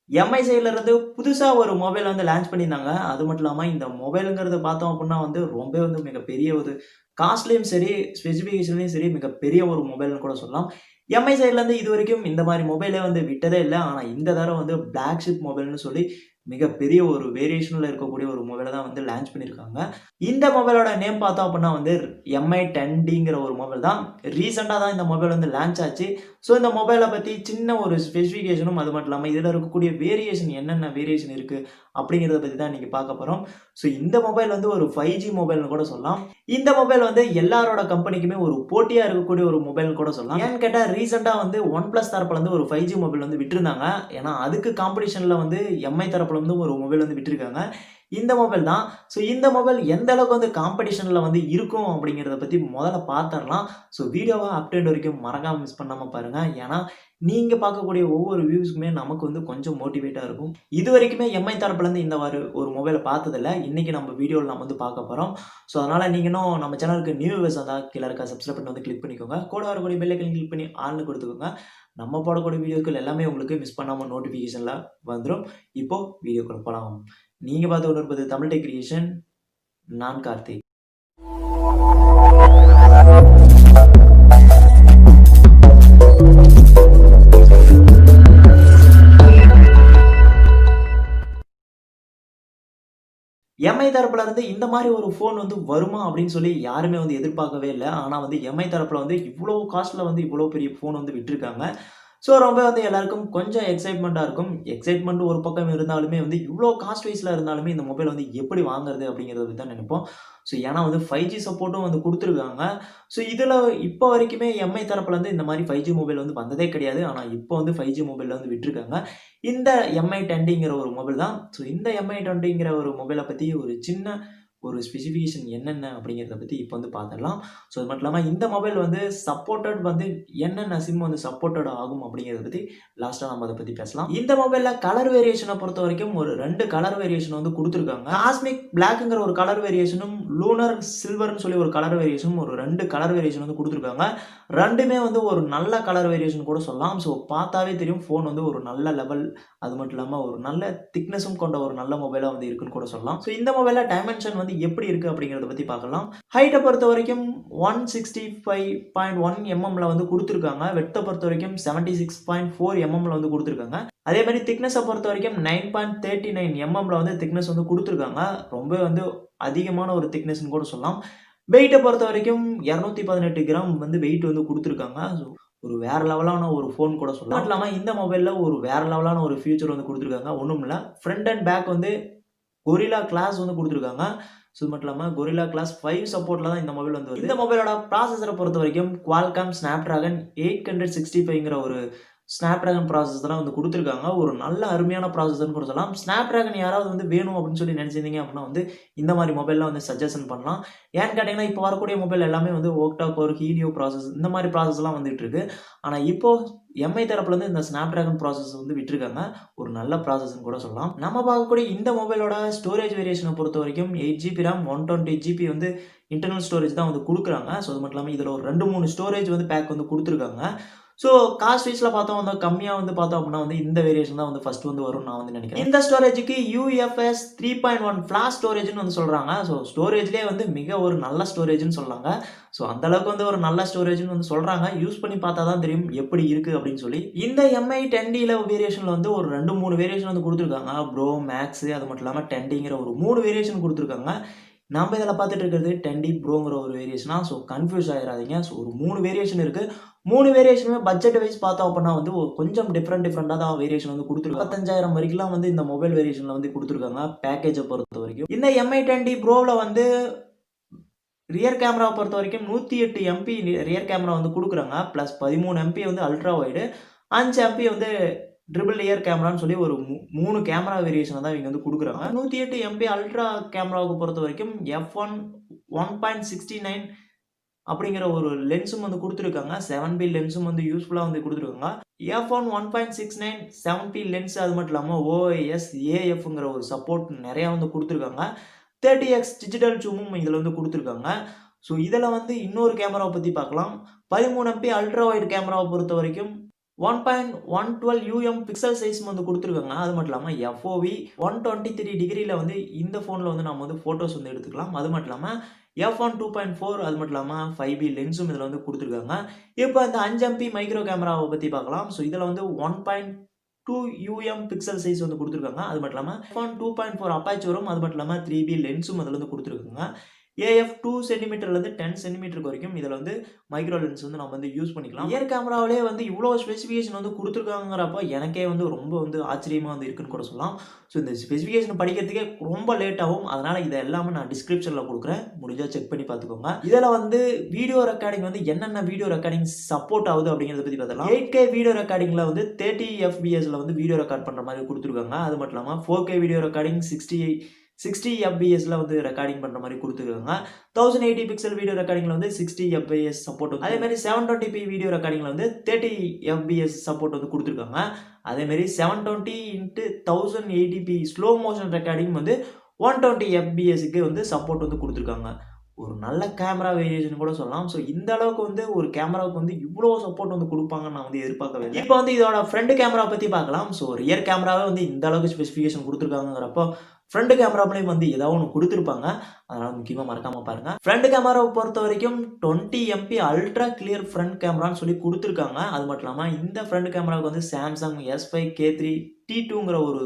Mi சைடுல இருந்து புதுசா ஒரு மொபைல் வந்து லான்ச் பண்ணியிருந்தாங்க. அது மட்டும் இல்லாம இந்த மொபைல்ங்கிறது பார்த்தோம் அப்டின்னா வந்து ரொம்ப வந்து மிகப்பெரிய ஒரு காஸ்ட்லயும் சரி, ஸ்பெசிஃபிகேஷன்லயும் சரி மிகப்பெரிய ஒரு மொபைல்னு கூட சொல்லலாம். எம்ஐ சைடுல இருந்து இதுவரைக்கும் இந்த மாரி மொபைலே வந்து விட்டதே இல்ல. ஆனா இந்த தடவ வந்து பிளாக்ஷிப் மொபைல்னு சொல்லி மிகப்பெரிய ஒரு வேரியேஷன்ல இருக்கக்கூடிய ஒரு மொபைல தான் வந்து லான்ச் பண்ணியிருக்காங்க. இந்த மொபைலோட நேம் பார்த்தோம் அப்டின்னா வந்து எம்ஐ 10Dங்கிற ஒரு மொபைல் தான். ரீசென்ட்டா தான் இந்த மொபைல் வந்து லான்ச் ஆச்சு. ஸோ இந்த மொபைல பத்தி சின்ன ஒரு ஸ்பெசிஃபிகேஷனும் அது மட்டும் இல்லாம இதுல இருக்கக்கூடிய வேரியேஷன் என்னென்ன வேரியேஷன் இருக்கு அப்படிங்கிறத பத்தி தான் இன்னைக்கு பார்க்க போறோம். ஸோ இந்த மொபைல் வந்து ஒரு 5G மொபைல்னு கூட சொல்லலாம். இந்த மொபைல் வந்து எல்லாரோட கம்பெனிக்குமே ஒரு போட்டியா இருக்கக்கூடிய ஒரு மொபைல்னு கூட சொல்லலாம். ஏன்னு கேட்டா ரீசென்ட்டா வந்து OnePlus தரப்புல இருந்து ஒரு 5G மொபைல் வந்து விட்டிருந்தாங்க. ஏன்னா அதுக்கு காம்படிஷன்ல வந்து எம்ஐ தரப்புல இருந்து ஒரு மொபைல் வந்து விட்டிருக்காங்க. இந்த மொபைல் தான். ஸோ இந்த மொபைல் எந்த அளவுக்கு வந்து காம்படிஷன்ல வந்து இருக்கும் அப்படிங்கிறத பத்தி முதல்ல பார்த்துரலாம். ஸோ வீடியோவ அப் டு எண்ட் வரைக்கும் மறக்காம மிஸ் பண்ணாம பாருங்க. ஏன்னா நீங்க பார்க்கக்கூடிய ஒவ்வொரு வியூஸ்க்குமே நமக்கு வந்து கொஞ்சம் மோட்டிவேட்டா இருக்கும். இதுவரைக்குமே எம்ஐ தரப்புல இருந்து இந்த ஒரு மொபைல பார்த்ததில்ல. இன்னைக்கு நம்ம வீடியோல நம்ம வந்து பார்க்க போறோம். ஸோ அதனால நீங்க இன்னும் நம்ம சேனலுக்கு நியூ வியூவர்ஸ் வந்தா கீழ இருக்க சப்ஸ்கிரைப் பட்டன் வந்து கிளிக் பண்ணிக்கோங்க. கூட வரக்கூடிய பெல் ஐகான் கிளிக் பண்ணி ஆல்னு கொடுத்துக்கோங்க. நம்ம போடக்கூடிய வீடியோக்கள் எல்லாமே உங்களுக்கு மிஸ் பண்ணாம நோட்டிஃபிகேஷன்ல வந்துரும். இப்போ வீடியோக்குள்ள போலாம். நீங்க பார்த்து கொண்டிருப்பது தமிழ் டெக் கிரியேஷன். நான் கார்த்திக். எம்ஐ தரப்புல இருந்து இந்த மாரி ஒரு ஃபோன் வந்து வருமா அப்படின்னு சொல்லி யாருமே வந்து எதிர்பார்க்கவே இல்ல. ஆனா வந்து எம்ஐ தரப்புல வந்து இவ்ளோ காஸ்ட்ல வந்து இவ்ளோ பெரிய ஃபோன் வந்து விட்டிருக்காங்க. ஸோ ரொம்ப வந்து எல்லாருக்கும் கொஞ்சம் எக்ஸைட்மென்ட்டா இருக்கும். எக்ஸைட்மென்ட் ஒரு பக்கம் இருந்தாலுமே வந்து இவ்ளோ காஸ்ட் வைஸ்ல இருந்தாலுமே இந்த மொபைல் வந்து எப்படி வாங்குறது அப்படிங்கிறத பத்தி தான் நினைப்போம். ஸோ ஏன்னா வந்து 5G சப்போர்ட்டும் வந்து குடுத்துருக்காங்க. ஸோ இதுல இப்போ வரைக்குமே எம்ஐ தரப்புல இருந்து இந்த மாரி 5G மொபைல் வந்து வந்ததே கிடையாது. ஆனா இப்போ வந்து 5G மொபைல்ல வந்து விட்டிருக்காங்க. இந்த எம்ஐ 10Dங்கிற ஒரு மொபைல் தான். ஸோ இந்த எம்ஐ 20ங்கிற ஒரு மொபைல பத்தி ஒரு சின்ன ஒரு ஸ்பெசிஃபிகேஷன் என்னென்ன அப்படிங்கிறத பத்தி இப்போ வந்து பார்த்துடலாம். ஸோ அது மட்டும் இல்லாம இந்த மொபைல் வந்து சப்போர்ட்டட் வந்து என்னென்ன சிம் வந்து சப்போர்ட்டட் ஆகும் அப்படிங்கிறத பத்தி லாஸ்ட்டா நம்ம அத பத்தி பேசலாம். இந்த மொபைல்ல கலர் வேரியேஷன பொறுத்தவரைக்கும் ஒரு 2 கலர் வேரியேஷன் வந்து குடுத்துருக்காங்க. காஸ்மிக் பிளாக்ங்கிற ஒரு கலர் வேரியேஷனும், லூனர் சில்வர்ன்னு சொல்லி ஒரு கலர் வேரியேஷனும் ஒரு 2 கலர் வேரியேஷன் வந்து குடுத்துருக்காங்க. 2மே வந்து ஒரு நல்ல கலர் வேரியேஷன் கூட சொல்லலாம். ஸோ பார்த்தாவே தெரியும் ஃபோன் வந்து ஒரு நல்ல லெவல் அது மட்டும் இல்லாம ஒரு நல்ல திக்னஸும் கொண்ட ஒரு நல்ல மொபைலா வந்து இருக்குன்னு கூட சொல்லலாம். ஸோ இந்த மொபைல்ல டைமென்ஷன் வந்து எப்படி இருக்கு அப்படிங்கிறத பத்தி பார்க்கலாம். ஹைட்ட பொறுத்தவரைக்கும் 165.1 mmல வந்து குடுத்துருக்காங்க. விட்த்த பொறுத்தவரைக்கும் 76.4 mmல வந்து குடுத்துருக்காங்க. அதே மாரி திக்னஸ பொறுத்தவரைக்கும் 9.39 mmல வந்து திக்னஸ் வந்து குடுத்துருக்காங்க. ரொம்பவே வந்து அதிகமான ஒரு திக்னஸ்ன்னு கூட சொல்லலாம். வெயிட்ட பொறுத்தவரைக்கும் 218 கிராம் வந்து வெயிட் வந்து குடுத்துருக்காங்க. ஸோ ஒரு வேற லெவலான ஒரு ஃபோன் கூட சொல்லலாம். அது இல்லாம இந்த மொபைல்ல ஒரு வேற லெவலான ஒரு ஃபியூச்சர் வந்து குடுத்துருக்காங்க. ஒண்ணும் இல்ல. ஃப்ரண்ட் அண்ட் பேக் வந்து கொரில்லா கிளாஸ் வந்து குடுத்துருக்காங்க. ஸோ இது மட்டும் இல்லாம கொரில்லா கிளாஸ் 5 சப்போர்ட்ல தான் இந்த மொபைல் வந்து வருது. இந்த மொபைலோட ப்ராசஸர பொறுத்தவரைக்கும் Qualcomm Snapdragon 865ங்கிற ஒரு Snapdragon ப்ராசஸர் தான் வந்து குடுத்துருக்காங்க. ஒரு நல்ல அருமையான ப்ராசஸர்ன்னு கூட சொல்லலாம். Snapdragon யாராவது வந்து வேணும் அப்படின்னு சொல்லி நினைச்சிருந்தீங்க அப்படின்னா வந்து இந்த மாரி மொபைல்லாம் வந்து சஜஷன் பண்ணலாம். ஏன்னு கேட்டீங்கன்னா, இப்போ வரக்கூடிய மொபைல் எல்லாமே வந்து ஓக்டா கோர், ஹீலியோ ப்ராசஸ் இந்த மாரி ப்ராசஸ்லாம் வந்துட்டு இருக்கு. ஆனா இப்போ எம்ஐ தரப்புல இருந்து இந்த Snapdragon ப்ராசஸ் வந்து விட்டிருக்காங்க. ஒரு நல்ல ப்ராசஸ்ன்னு கூட சொல்லலாம். நம்ம பார்க்கக்கூடிய இந்த மொபைலோட ஸ்டோரேஜ் வேரியேஷன பொறுத்தவரைக்கும் 8GB RAM 128GB வந்து இன்டர்னல் ஸ்டோரேஜ் தான் வந்து குடுக்குறாங்க. ஸோ அது மட்டும் இல்லாம இதுல ஒரு 2, 3 ஸ்டோரேஜ் வந்து பேக் வந்து குடுத்துருக்காங்க. ஸோ காஸ்ட் வைஸ்ல பார்த்தோம் வந்து கம்மியா வந்து பார்த்தோம் அப்படின்னா வந்து இந்த வேரியேஷன் தான் வந்து ஃபர்ஸ்ட் வந்து வரும்னு நான் வந்து நினைக்கிறேன். இந்த ஸ்டோரேஜ்க்கு UFS 3.1 ஃபிளாஷ் ஸ்டோரேஜ்ன்னு வந்து சொல்றாங்க. ஸோ ஸ்டோரேஜ்லயே வந்து மிக ஒரு நல்ல ஸ்டோரேஜ்ன்னு சொல்லாங்க. ஸோ அந்த அளவுக்கு வந்து ஒரு நல்ல ஸ்டோரேஜ்ன்னு வந்து சொல்றாங்க. யூஸ் பண்ணி பார்த்தா தான் தெரியும் எப்படி இருக்கு அப்படின்னு சொல்லி. இந்த எம்ஐ 10Dல வேரியேஷன்ல வந்து ஒரு 2, 3 வேரியேஷன் வந்து குடுத்துருக்காங்க. ப்ரோ, மேக்ஸ் அது மட்டும் இல்லாம 10Dங்கிற ஒரு 3 வேரியேஷன் குடுத்துருக்காங்க. நாம இதில பார்த்துட்டு இருக்கிறது 10D ப்ரோங்கிற ஒரு வேரியேஷனா. ஸோ கன்ஃப்யூஸ் ஆயிராதீங்க. ஸோ ஒரு 3 வேரியேஷன் இருக்கு. 3 வேரியேஷனுமே பட்ஜெட் வைஸ் பார்த்தோம் அப்படின்னா வந்து ஒரு கொஞ்சம் டிஃபரெண்டா தான் வேரியேஷன் வந்து குடுத்துருக்காங்க. 35,000 வரைக்கும்லாம் வந்து இந்த மொபைல் வேரியேஷன்ல வந்து குடுத்துருக்காங்க. பேக்கேஜ பொறுத்தவரைக்கும். இந்த எம்ஐ 10D ப்ரோல வந்து ரியர் கேமராவ பொறுத்தவரைக்கும் 108 எம்பி ரியர் கேமரா வந்து குடுக்குறாங்க. பிளஸ் 13 எம்பி வந்து அல்ட்ரா வைடு, 5 எம்பி வந்து ட்ரிபிள் ரியர் கேமரான்னு சொல்லி ஒரு 3 கேமரா வேரியேஷன் தான் இவங்க வந்து குடுக்குறாங்க. 108 எம்பி அல்ட்ரா கேமராவுக்கு பொறுத்தவரைக்கும் f1 1.69 அப்படிங்கிற ஒரு லென்ஸும் வந்து குடுத்துருக்காங்க. 7B லென்ஸும் வந்து யூஸ்ஃபுல்லா வந்து குடுத்துருக்காங்க. f1 1.69 7P லென்ஸ் அது மட்டும் இல்லாம OIS, AFங்கிற ஒரு சப்போர்ட் நெறைய வந்து குடுத்துருக்காங்க. 30x டிஜிட்டல் ஜூமும் இதுல வந்து குடுத்துருக்காங்க. ஸோ இதுல வந்து இன்னொரு கேமராவ பத்தி பார்க்கலாம். 13 எம்பி அல்ட்ரா வைட் கேமராவ பொறுத்தவரைக்கும் 1.112 பிக்சல் சைஸ் வந்து குடுத்துருக்காங்க. அது மட்டும் இல்லாம FOV 123 டிகிரில வந்து இந்த ஃபோன்ல வந்து நம்ம வந்து ஃபோட்டோஸ் வந்து எடுத்துக்கலாம். அது மட்டும் இல்லாம f1 2.4 அது மட்டும் இல்லாம 5B லென்ஸும் இதுல வந்து குடுத்துருக்காங்க. இப்ப இந்த 5 MP மைக்ரோ கேமராவ பத்தி பார்க்கலாம். ஸோ இதுல வந்து 1.2 பிக்சல் சைஸ் வந்து குடுத்துருக்காங்க. அது மட்டும் இல்லாம f1 2.4 அபேச்சரும் அது மட்டும் இல்லாம 3B லென்ஸும் அதுல வந்து குடுத்துருக்காங்க. AF 2 சென்டிமீட்டர்லேருந்து 10 சென்டிமீட்டருக்கு வரைக்கும் இதில் வந்து மைக்ரோ லென்ஸ் வந்து நம்ம வந்து யூஸ் பண்ணிக்கலாம். ரியர் கேமராவிலே வந்து இவ்வளோ ஸ்பெசிஃபிகேஷன் வந்து குடுத்துருக்காங்கிறப்போ எனக்கே வந்து ரொம்ப வந்து ஆச்சரியமா வந்து இருக்குன்னு கூட சொல்லலாம். ஸோ இந்த ஸ்பெசிஃபிகேஷன் படிக்கிறதுக்கே ரொம்ப லேட் ஆகும். அதனால இதை எல்லாமே நான் டிஸ்கிரிப்ஷனில் கொடுக்குறேன். முடிஞ்சா செக் பண்ணி பார்த்துக்கோங்க. இதில் வந்து வீடியோ ரெக்கார்டிங் வந்து என்னென்ன வீடியோ ரெக்கார்டிங் சப்போர்ட் ஆகுது அப்படிங்கிறத பற்றி பார்த்தலாம். 8K வீடியோ ரெக்கார்டிங்கில் வந்து 30 FPSல வந்து வீடியோ ரெக்கார்ட் பண்ணுற மாதிரி கொடுத்துருக்காங்க. அது மட்டும் இல்லாமல் 4K வீடியோ ரெக்கார்டிங் 60 FPSல வந்து ரெக்கார்டிங் பண்ற மாதிரி கொடுத்துருக்காங்க. 1080 பிக்சல் வீடியோ ரெக்கார்டிங்ல வந்து 60 FPS சப்போர்ட் வந்து, அதே மாதிரி 720p வீடியோ ரெக்கார்டிங்ல வந்து 30 FPS சப்போர்ட் வந்து கொடுத்துருக்காங்க. அதே மாதிரி 720x1080p ஸ்லோ மோஷன் ரெக்கார்டிங் வந்து 120 FPSக்கு வந்து சப்போர்ட் வந்து கொடுத்துருக்காங்க. ஒரு நல்ல கேமரா வேரியேஷன் கூட சொல்லலாம். ஸோ இந்த அளவுக்கு வந்து ஒரு கேமராவுக்கு வந்து இவ்வளோ சப்போர்ட் வந்து கொடுப்பாங்கன்னு நான் வந்து எதிர்பார்க்கவே இல்லை. இப்போ வந்து இதோட ஃப்ரண்ட் கேமரா பற்றி பார்க்கலாம். ஸோ ரியர் கேமராவே வந்து இந்த அளவுக்கு ஸ்பெசிஃபிகேஷன் கொடுத்துருக்காங்கிறப்போ ஃப்ரண்ட் கேமராவிலையும் வந்து ஏதாவது ஒன்று கொடுத்துருப்பாங்க. அதனால் முக்கியமாக மறக்காமல் பாருங்கள். ஃப்ரண்ட் கேமராவை பொறுத்த வரைக்கும் 20 MP அல்ட்ரா கிளியர் ஃப்ரண்ட் கேமரான்னு சொல்லி கொடுத்துருக்காங்க. அது மட்டும் இல்லாமல் இந்த ஃப்ரண்ட் கேமராவுக்கு வந்து சாம்சங் S5K3 T2ங்கிற ஒரு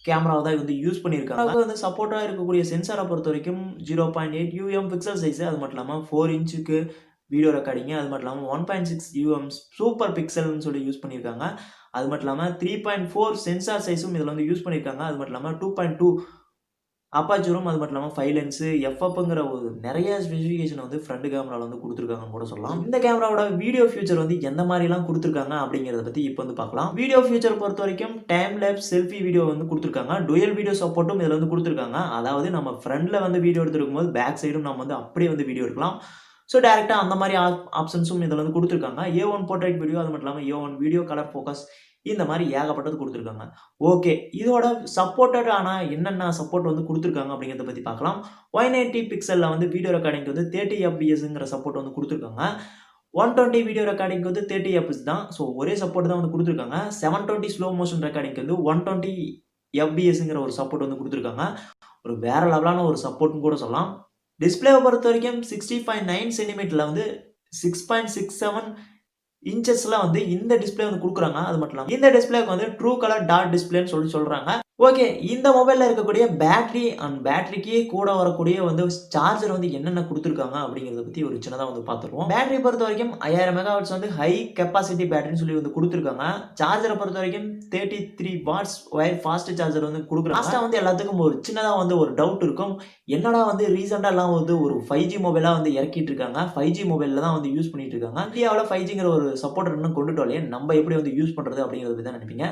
கேமராவை தான் வந்து யூஸ் பண்ணியிருக்காங்க. அது வந்து சப்போர்ட்டாக இருக்கக்கூடிய சென்சாரை பொறுத்த வரைக்கும் 0.8 பிக்சல் சைஸு, அது மட்டும் இல்லாமல் 4 இன்ச்சுக்கு வீடியோ ரெக்கார்டிங்கு, அது மட்டும் இல்லாமல் 1.6 சூப்பர் பிக்சல்னு சொல்லி யூஸ் பண்ணியிருக்காங்க. அது மட்டும் இல்லாமல் 3.4 சென்சார் சைஸும் இதில் வந்து யூஸ் பண்ணியிருக்காங்க. அது மட்டும் இல்லாமல் 2.2 அப்பாச்சரும், அது மட்டும் இல்லாமல் 5 லென்ஸு FFங்கிற ஒரு நிறைய ஸ்பெசிஃபிகேஷன் வந்து ஃப்ரண்ட் கேமராவில் வந்து கொடுத்துருக்காங்கன்னு கூட சொல்லலாம். இந்த கேமராவோட வீடியோ ஃபியூச்சர் வந்து எந்த மாதிரிலாம் கொடுத்துருக்காங்க அப்படிங்கிறத பற்றி இப்போ வந்து பார்க்கலாம். வீடியோ ஃபியூச்சர் பொறுத்த வரைக்கும் டைம் லேப்ஸ் செல்ஃபி வீடியோ வந்து கொடுத்துருக்காங்க. டுயல் வீடியோ சப்போர்ட்டும் இதில் வந்து கொடுத்துருக்காங்க. அதாவது நம்ம ஃப்ரண்ட்ல வந்து வீடியோ எடுத்துருக்கும் போது பேக் சைடும் நம்ம வந்து அப்படியே வந்து வீடியோ எடுக்கலாம். ஸோ டேரெக்டாக அந்த மாதிரி ஆப்ஷன்ஸும் இதில் வந்து கொடுத்துருக்காங்க. A1 போர்ட்ரேட் வீடியோ, அது மட்டும் இல்லாமல் A1 வீடியோ கலர் ஃபோக்கஸ், இந்த மாதிரி ஏகப்பட்டது கொடுத்துருக்காங்க. ஓகே, இதோட சப்போர்ட்டட் ஆனால் என்னென்ன சப்போர்ட் வந்து கொடுத்துருக்காங்க அப்படிங்கிறத பற்றி பார்க்கலாம். 180 பிக்சலில் வந்து வீடியோ ரெக்கார்டிங் வந்து 30 FPSங்கிற சப்போர்ட் வந்து கொடுத்துருக்காங்க. 120 வீடியோ ரெக்கார்டிங் வந்து 30 FPS தான். ஸோ ஒரே சப்போர்ட் தான் வந்து கொடுத்துருக்காங்க. 720 ஸ்லோ மோஷன் ரெக்கார்டிங் வந்து 120 FPSங்கிற ஒரு சப்போர்ட் வந்து கொடுத்துருக்காங்க. ஒரு வேற லெவலான ஒரு சப்போர்ட்னு கூட சொல்லலாம். டிஸ்பிளேவை பொறுத்த வரைக்கும் 60.9 சென்டிமீட்டரில் வந்து 6.67 இன்ச்சஸ்ல வந்து இந்த டிஸ்பிளே வந்து கொடுக்குறாங்க. அது மட்டும் இல்லாமல் இந்த டிஸ்பிளேக்கு வந்து ட்ரூ கலர் டாட் டிஸ்பிளேன்னு சொல்லி சொல்றாங்க. ஓகே, இந்த மொபைலில் இருக்கக்கூடிய பேட்டரி அண்ட் பேட்டரிக்கு கூட வரக்கூடிய வந்து சார்ஜர் வந்து என்னென்ன கொடுத்துருக்காங்க அப்படிங்கிறத பற்றி ஒரு சின்னதாக வந்து பார்த்துருவோம். பேட்டரி பொறுத்த வரைக்கும் 5000 மெகாவாட்ஸ் வந்து ஹை கெப்பாசிட்டி பேட்டரின்னு சொல்லி வந்து கொடுத்துருக்காங்க. சார்ஜரை பொறுத்த வரைக்கும் 33 வாட்ஸ் ஒயர் ஃபாஸ்ட் சார்ஜர் வந்து கொடுக்குறாங்க. லாஸ்ட்டாக வந்து எல்லாத்துக்கும் ஒரு சின்னதாக வந்து ஒரு டவுட் இருக்கும். என்னடா வந்து ரீசெண்டாக எல்லாம் வந்து ஒரு 5G மொபைலாக வந்து இறக்கிட்டு இருக்காங்க. 5G மொபைலில் தான் வந்து யூஸ் பண்ணிட்டு இருக்காங்க. இந்தியாவில் 5Gங்கிற ஒரு சப்போர்ட் இன்னும் கொண்டுட்டு வரலையே, நம்ம எப்படி வந்து யூஸ் பண்ணுறது அப்படிங்கிறத பற்றி தான் நினைப்பீங்க.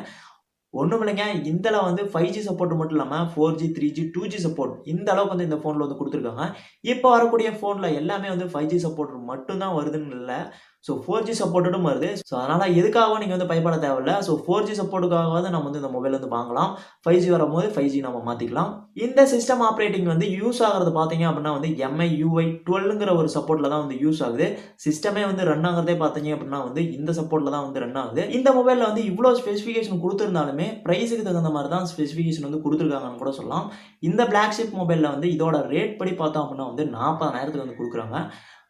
ஒன்றும் இல்லைங்க, இதில் வந்து 5G சப்போர்ட் மட்டும் இல்லாமல் 4G 3G 2G சப்போர்ட் இந்த அளவுக்கு வந்து இந்த ஃபோனில் வந்து கொடுத்துருக்காங்க. இப்போ வரக்கூடிய ஃபோனில் எல்லாமே வந்து 5G சப்போர்ட் மட்டும்தான் வருதுன்னு இல்லை. ஸோ 4G சப்போர்ட்டடும் வருது. ஸோ அதனால் எதுக்காகவும் நீங்கள் வந்து பயப்பட தேவையில்லை. ஸோ 4G சப்போர்ட்டுக்காகவாவது நம்ம வந்து இந்த மொபைல் வந்து வாங்கலாம். 5G வரும்போது 5G நம்ம மாற்றிக்கலாம். இந்த சிஸ்டம் ஆப்ரேட்டிங் வந்து யூஸ் ஆகிறது பார்த்தீங்க அப்படின்னா வந்து MIUI 12ங்கிற ஒரு சப்போர்ட்டில் தான் வந்து யூஸ் ஆகுது. சிஸ்டமே வந்து ரன் ஆகிறதே பார்த்தீங்க அப்படின்னா வந்து இந்த சப்போர்ட்டில் தான் வந்து ரன் ஆகுது. இந்த மொபைலில் வந்து இவ்வளோ ஸ்பெசிஃபிகேஷன் கொடுத்துருந்தாலுமே ப்ரைஸுக்கு தகுந்த மாதிரி தான் ஸ்பெசிஃபிகேஷன் வந்து கொடுத்துருக்காங்கன்னு கூட சொல்லலாம். இந்த பிளாக்ஷிப் மொபைலில் வந்து இதோட ரேட் படி பார்த்தோம் அப்படின்னா வந்து 40,000க்கு வந்து கொடுக்குறாங்க.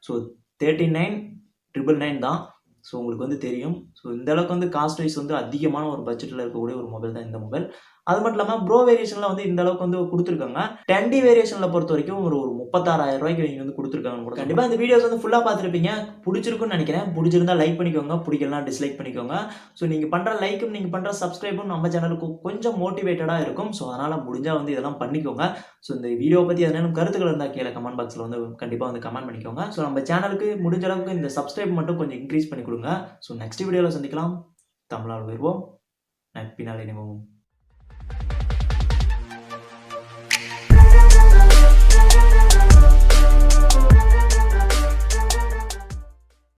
ஸோ 39,999 தான். ஸோ உங்களுக்கு வந்து தெரியும். ஸோ இந்த அளவுக்கு வந்து காஸ்ட் வைஸ் வந்து அதிகமான ஒரு பட்ஜெட்டில் இருக்கக்கூடிய ஒரு மொபைல் தான் இந்த மொபைல். அது மட்டும் இல்லாமல் ப்ரோ வேரியேஷனில் வந்து இந்த அளவுக்கு வந்து கொடுத்துருக்காங்க. 10D வேரியேஷனில் பொறுத்த வரைக்கும் ஒரு 36,000 ரூபாய்க்கு இவங்க வந்து கொடுத்துருக்காங்க கூட. கண்டிப்பாக இந்த வீடியோஸ் வந்து ஃபுல்லாக பார்த்துருப்பீங்க. பிடிச்சிருக்குன்னு நினைக்கிறேன். பிடிச்சிருந்தா லைக் பண்ணிக்கோங்க, பிடிக்கலாம் டிஸ்லைக் பண்ணிக்கோங்க. ஸோ நீங்கள் பண்ணுற லைக்கும் நீங்கள் பண்ணுற சப்ஸ்கிரைபும் நம்ம சேனலுக்கு கொஞ்சம் மோட்டிவேட்டடாக இருக்கும். ஸோ அதனால் முடிஞ்சால் வந்து இதெல்லாம் பண்ணிக்கோங்க. ஸோ இந்த வீடியோவை பற்றி எதனாலும் கருத்துக்கள் இருந்தால் கீழே கமெண்ட் பாக்ஸில் வந்து கண்டிப்பாக வந்து கமெண்ட் பண்ணிக்கோங்க. ஸோ நம்ம சேனலுக்கு முடிஞ்ச அளவுக்கு இந்த சப்ஸ்கிரைப் மட்டும் கொஞ்சம் இன்க்ரீஸ் பண்ணி கொடுங்க. ஸோ நெக்ஸ்ட் வீடியோவில் சந்திக்கலாம். தமிழால் வருவோம், நட்பினால் இணைவோம்.